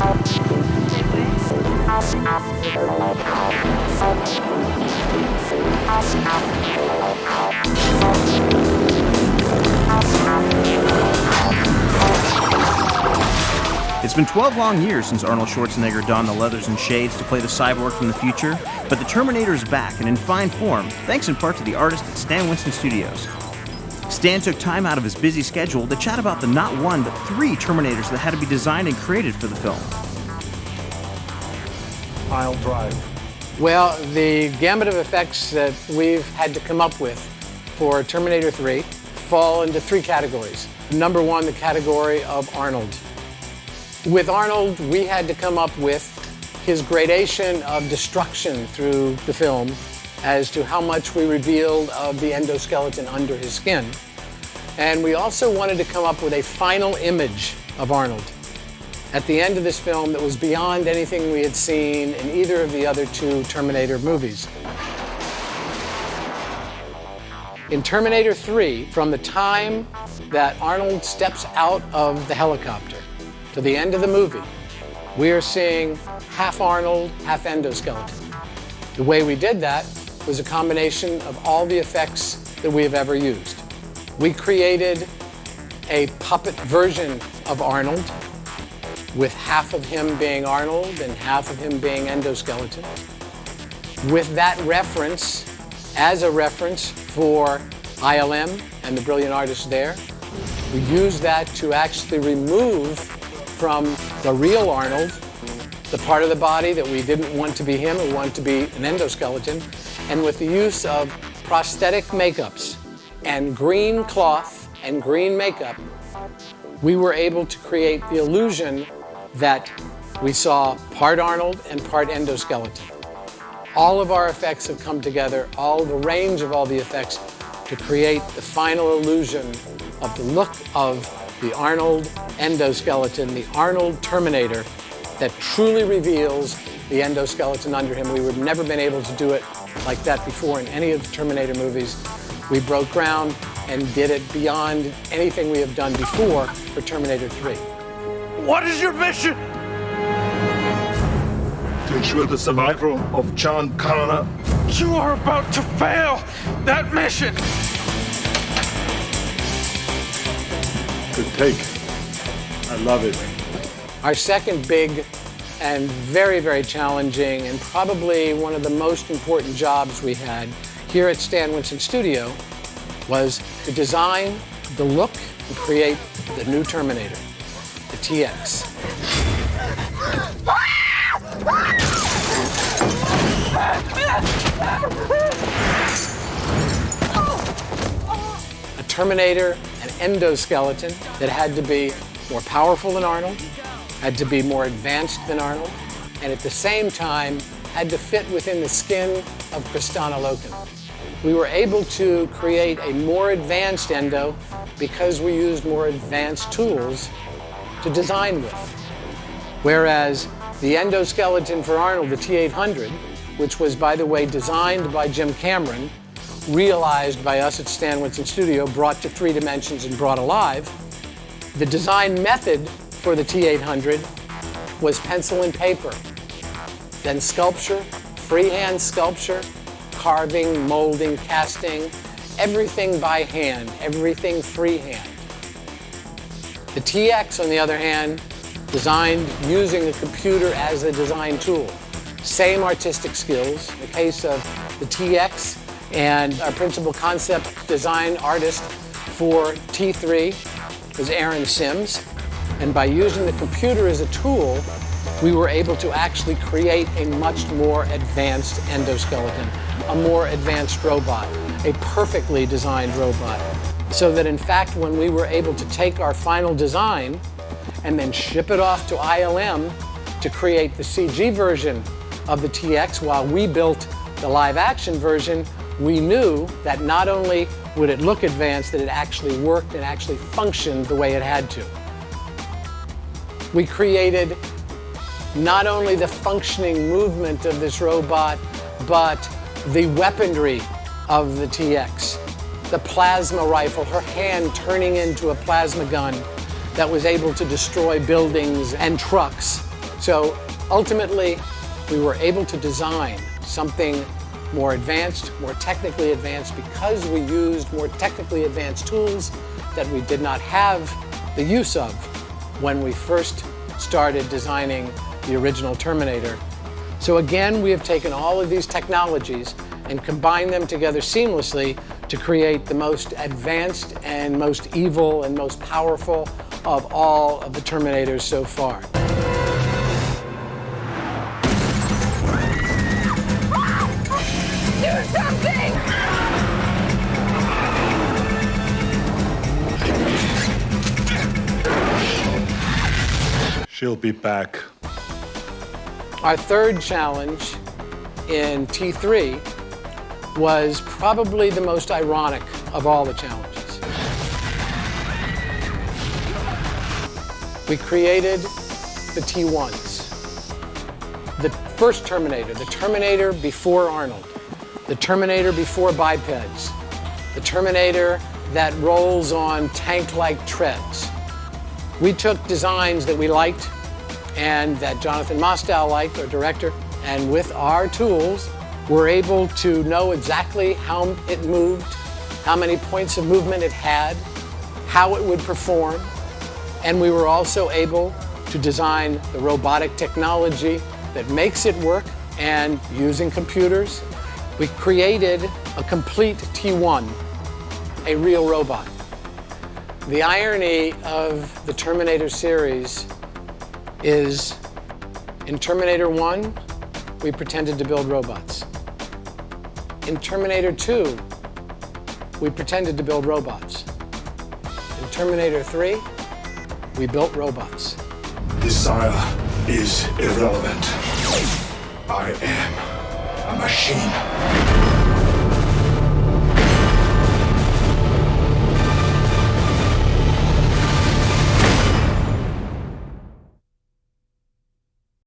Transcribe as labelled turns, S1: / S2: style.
S1: It's been 12 long years since Arnold Schwarzenegger donned the leathers and shades to play the cyborg from the future, but the Terminator is back and in fine form, thanks in part to the artist at Stan Winston Studios. Stan took time out of his busy schedule to chat about the not one, but 3 Terminators that had to be designed and created for the film.
S2: I'll drive.
S3: Well, the gamut of effects that we've had to come up with for Terminator 3 fall into 3 categories. Number 1, the category of Arnold. With Arnold, we had to come up with his gradation of destruction through the film as to how much we revealed of the endoskeleton under his skin. And we also wanted to come up with a final image of Arnold at the end of this film that was beyond anything we had seen in either of the other 2 Terminator movies. In Terminator 3, from the time that Arnold steps out of the helicopter to the end of the movie, we are seeing half Arnold, half endoskeleton. The way we did that was a combination of all the effects that we have ever used. We created a puppet version of Arnold with half of him being Arnold and half of him being endoskeleton. With that reference, as a reference for ILM and the brilliant artists there, we used that to actually remove from the real Arnold the part of the body that we didn't want to be him, we wanted to be an endoskeleton. And with the use of prosthetic makeups and green cloth and green makeup, we were able to create the illusion that we saw part Arnold and part endoskeleton. All of our effects have come together, all the range of all the effects, to create the final illusion of the look of the Arnold endoskeleton, the Arnold Terminator, that truly reveals the endoskeleton under him. We would have never been able to do it like that before in any of the Terminator movies. We broke ground and did it beyond anything we have done before for Terminator 3.
S2: What is your mission?
S4: To ensure the survival of John Connor.
S2: You are about to fail that mission.
S4: Good take. I love it.
S3: Our second big and very, very challenging and probably one of the most important jobs we had here at Stan Winston Studio was to design the look and create the new Terminator, the TX. A Terminator, an endoskeleton that had to be more powerful than Arnold, had to be more advanced than Arnold, and at the same time had to fit within the skin of Kristana Loken. We were able to create a more advanced endo because we used more advanced tools to design with. Whereas the endoskeleton for Arnold, the T-800, which was, by the way, designed by Jim Cameron, realized by us at Stan Winston Studio, brought to 3 dimensions and brought alive, the design method for the T-800 was pencil and paper, then sculpture, freehand sculpture, carving, molding, casting, everything by hand, everything freehand. The TX, on the other hand, designed using a computer as a design tool. Same artistic skills. In the case of the TX, and our principal concept design artist for T3 was Aaron Sims. And by using the computer as a tool, we were able to actually create a much more advanced endoskeleton, a more advanced robot, a perfectly designed robot. So that in fact, when we were able to take our final design and then ship it off to ILM to create the CG version of the TX while we built the live action version, we knew that not only would it look advanced, that it actually worked and actually functioned the way it had to. We created not only the functioning movement of this robot, but the weaponry of the TX. The plasma rifle, her hand turning into a plasma gun that was able to destroy buildings and trucks. So ultimately, we were able to design something more advanced, more technically advanced, because we used more technically advanced tools that we did not have the use of when we first started designing the original Terminator. So again, we have taken all of these technologies and combined them together seamlessly to create the most advanced and most evil and most powerful of all of the Terminators so far.
S5: Do something!
S4: She'll be back.
S3: Our third challenge in T3 was probably the most ironic of all the challenges. We created the T1s. The first Terminator, the Terminator before Arnold, the Terminator before bipeds, the Terminator that rolls on tank-like treads. We took designs that we liked and that Jonathan Mostow liked, our director, and with our tools, we're able to know exactly how it moved, how many points of movement it had, how it would perform, and we were also able to design the robotic technology that makes it work, and using computers, we created a complete T1, a real robot. The irony of the Terminator series is, in Terminator 1, we pretended to build robots. In Terminator 2, we pretended to build robots. In Terminator 3, we built robots.
S4: Desire is irrelevant. I am a machine.